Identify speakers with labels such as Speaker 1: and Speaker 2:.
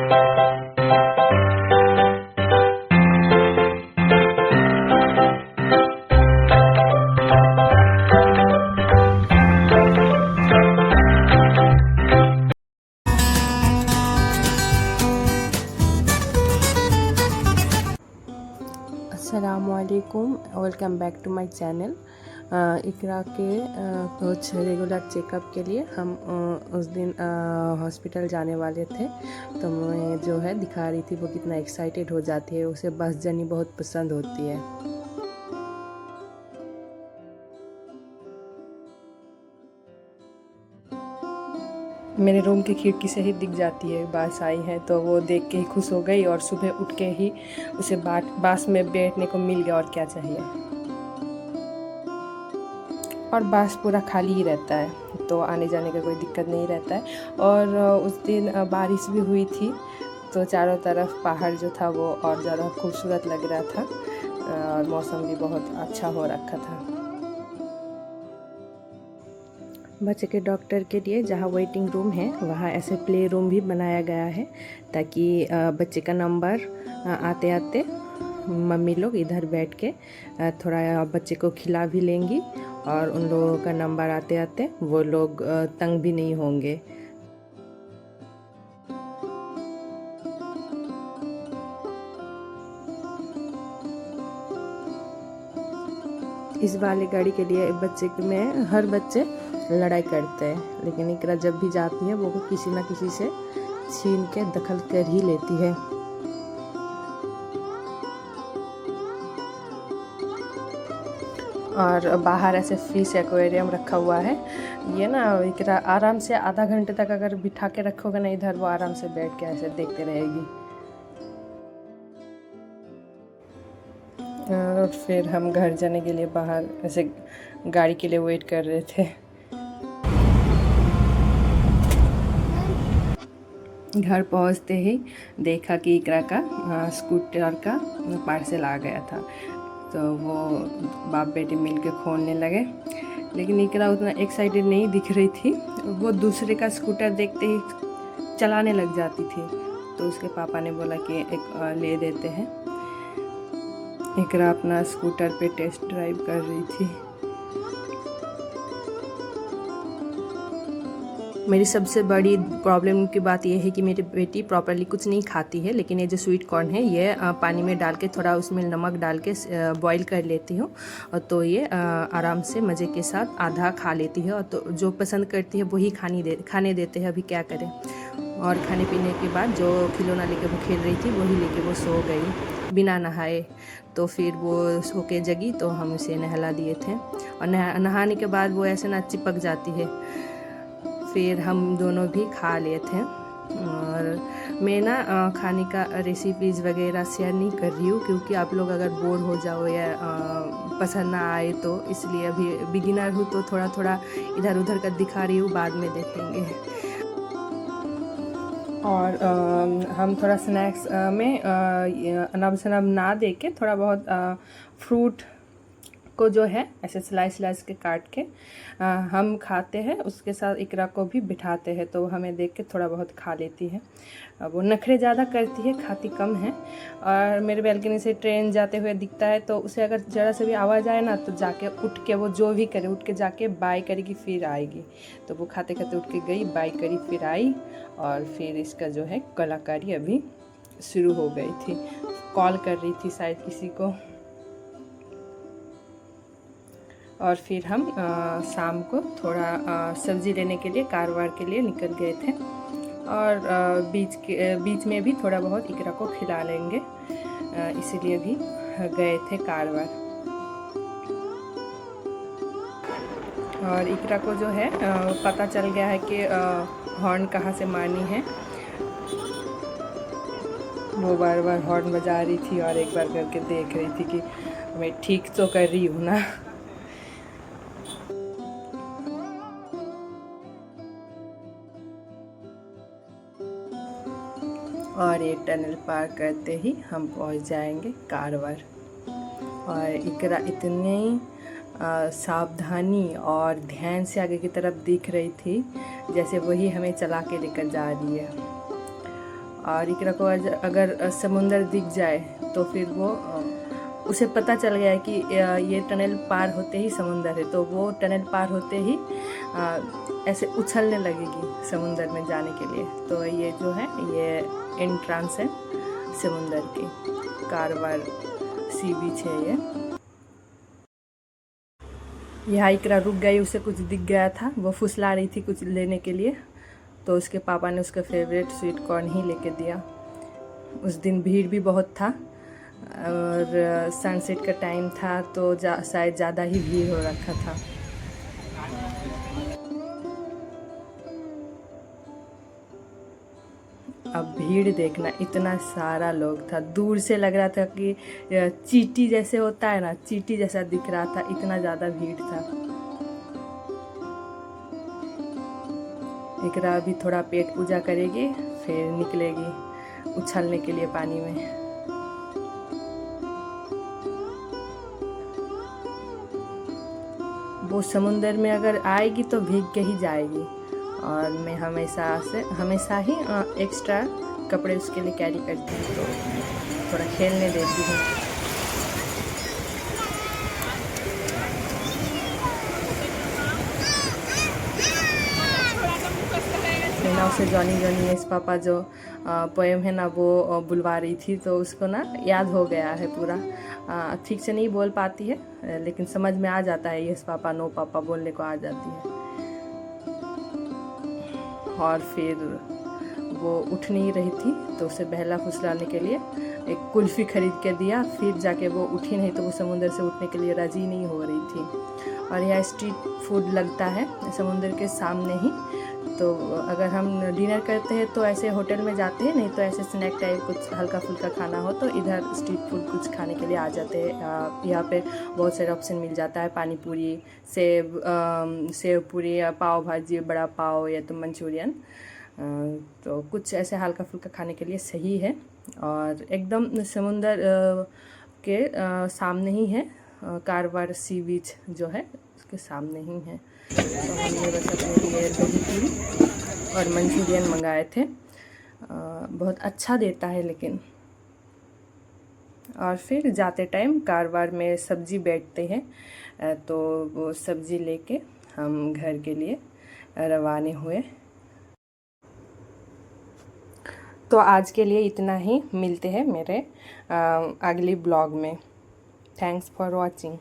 Speaker 1: अस्सलामुअलैकुम, welcome back to my channel. Iqra के कुछ रेगुलर चेकअप के लिए हम उस दिन हॉस्पिटल जाने वाले थे, तो मैं जो है दिखा रही थी वो कितना एक्साइटेड हो जाती है, उसे बस जर्नी बहुत पसंद होती है। मेरे रूम की खिड़की से ही दिख जाती है बस आई है, तो वो देख के ही खुश हो गई और सुबह उठ के ही उसे बस में बैठने को मिल गया, और क्या चाहिए। और बस पूरा खाली ही रहता है, तो आने जाने का कोई दिक्कत नहीं रहता है। और उस दिन बारिश भी हुई थी, तो चारों तरफ पहाड़ जो था वो और ज़्यादा खूबसूरत लग रहा था, और मौसम भी बहुत अच्छा हो रखा था। बच्चे के डॉक्टर के लिए जहाँ वेटिंग रूम है वहाँ ऐसे प्ले रूम भी बनाया गया है, ताकि बच्चे का नंबर आते आते मम्मी लोग इधर बैठ के थोड़ा बच्चे को खिला भी लेंगी, और उन लोगों का नंबर आते आते वो लोग तंग भी नहीं होंगे। इस वाले गाड़ी के लिए बच्चे में हर बच्चे लड़ाई करते हैं, लेकिन इकरा जब भी जाती है वो किसी ना किसी से छीन के दखल कर ही लेती है। और बाहर ऐसे फिश एक्वेरियम रखा हुआ है, ये ना इकरा आराम से आधा घंटे तक अगर बिठा के रखोगे ना इधर, वो आराम से बैठ के ऐसे देखते रहेगी। और फिर हम घर जाने के लिए बाहर ऐसे गाड़ी के लिए वेट कर रहे थे। घर पहुंचते ही देखा कि इकरा का स्कूटर का पार्सल आ गया था, तो वो बाप बेटे मिल के खोलने लगे। लेकिन इकरा उतना एक्साइटेड नहीं दिख रही थी, वो दूसरे का स्कूटर देखते ही चलाने लग जाती थी, तो उसके पापा ने बोला कि एक ले देते हैं। इकरा अपना स्कूटर पे टेस्ट ड्राइव कर रही थी। मेरी सबसे बड़ी प्रॉब्लम की बात यह है कि मेरी बेटी प्रॉपरली कुछ नहीं खाती है, लेकिन ये जो स्वीट कॉर्न है ये पानी में डाल के थोड़ा उसमें नमक डाल के बॉईल कर लेती हूँ, और तो ये आराम से मज़े के साथ आधा खा लेती है, और तो जो पसंद करती है वही खाने देते हैं। अभी क्या करें। और खाने पीने के बाद जो खिलौना लेके वो खेल रही थी वही लेके वो सो गई बिना नहाए। तो फिर वो सो के जगी तो हम उसे नहला दिए थे, और नहाने के बाद वो ऐसे ना चिपक जाती है। फिर हम दोनों भी खा लिए थे। और मैं ना खाने का रेसिपीज़ वगैरह शेयर नहीं कर रही हूँ, क्योंकि आप लोग अगर बोर हो जाओ या पसंद ना आए, तो इसलिए अभी बिगिनर हूँ तो थोड़ा थोड़ा इधर उधर का दिखा रही हूँ, बाद में देखेंगे। और हम थोड़ा स्नैक्स में अनाब शनाब ना दे के थोड़ा बहुत फ्रूट को जो है ऐसे स्लाइस के काट के हम खाते हैं, उसके साथ इकरा को भी बिठाते हैं, तो हमें देख के थोड़ा बहुत खा लेती है। वो नखरे ज़्यादा करती है, खाती कम है। और मेरे बैल्कनी से ट्रेन जाते हुए दिखता है, तो उसे अगर ज़रा से भी आवाज़ आए ना, तो जाके उठ के वो जो भी करे उठ के जाके बाय करेगी, फिर आएगी। तो वो खाते खाते उठ के गई, बाय करी, फिर आई, और फिर इसका जो है कलाकारी अभी शुरू हो गई थी। कॉल कर रही थी शायद किसी को। और फिर हम शाम को थोड़ा सब्ज़ी लेने के लिए कारवार के लिए निकल गए थे, और बीच में भी थोड़ा बहुत इकरा को खिला लेंगे, इसीलिए भी गए थे कारवार। और इकरा को जो है पता चल गया है कि हॉर्न कहाँ से मारनी है। वो बार बार हॉर्न बजा रही थी और एक बार करके देख रही थी कि मैं ठीक तो कर रही हूँ ना। और ये टनल पार करते ही हम पहुंच जाएंगे कारवार। और इकरा इतनी सावधानी और ध्यान से आगे की तरफ दिख रही थी, जैसे वही हमें चला के लेकर जा रही है। और इकरा को अगर समुंदर दिख जाए तो फिर वो उसे पता चल गया है कि ये टनल पार होते ही समुंदर है, तो वो टनल पार होते ही ऐसे उछलने लगेगी समुंदर में जाने के लिए। तो ये जो है ये एंट्रेंस है समुंदर की, कारवार सी बीच है ये। यहाँ इकरा रुक गई, उसे कुछ दिख गया था, वो फुसला रही थी कुछ लेने के लिए, तो उसके पापा ने उसका फेवरेट स्वीट कॉर्न ही लेके दिया। उस दिन भीड़ भी बहुत था और सनसेट का टाइम था, तो शायद ज़्यादा ही भीड़ हो रखा था। अब भीड़ देखना, इतना सारा लोग था, दूर से लग रहा था कि चींटी जैसे होता है ना, चींटी जैसा दिख रहा था, इतना ज़्यादा भीड़ था। इकरा अभी थोड़ा पेट पूजा करेगी, फिर निकलेगी उछलने के लिए पानी में। वो समुंदर में अगर आएगी तो भीग के ही जाएगी, और मैं हमेशा ही एक्स्ट्रा कपड़े उसके लिए कैरी करती हूँ, तो थोड़ा खेलने देती हूँ। फिर ना उसे जॉनी जॉनी यस पापा जो पोएम है ना वो बुलवा रही थी, तो उसको ना याद हो गया है पूरा। ठीक से नहीं बोल पाती है लेकिन समझ में आ जाता है, यस पापा नो पापा बोलने को आ जाती है। और फिर वो उठ नहीं रही थी, तो उसे बहला फुसलाने के लिए एक कुल्फ़ी खरीद के दिया, फिर जाके वो उठी नहीं, तो वो समुंदर से उठने के लिए राज़ी नहीं हो रही थी। और यहाँ स्ट्रीट फूड लगता है समुंदर के सामने ही, तो अगर हम डिनर करते हैं तो ऐसे होटल में जाते हैं, नहीं तो ऐसे स्नैक टाइप कुछ हल्का फुल्का खाना हो तो इधर स्ट्रीट फूड कुछ खाने के लिए आ जाते हैं। यहाँ पे बहुत सारे ऑप्शन मिल जाता है, पानी पूरी, सेव पूरी, या पाव भाजी, बड़ा पाव, या तो मंचूरियन। तो कुछ ऐसे हल्का फुल्का खाने के लिए सही है, और एकदम समुंदर के सामने ही है, कारवार सी बीच जो है उसके सामने ही है। तो हमने बस अपने लिए दही पूरी और मंचूरियन मंगाए थे, बहुत अच्छा देता है लेकिन। और फिर जाते टाइम कारवार में सब्ज़ी बैठते हैं, तो वो सब्ज़ी लेके हम घर के लिए रवाने हुए। तो आज के लिए इतना ही, मिलते हैं मेरे अगली ब्लॉग में। Thanks for watching.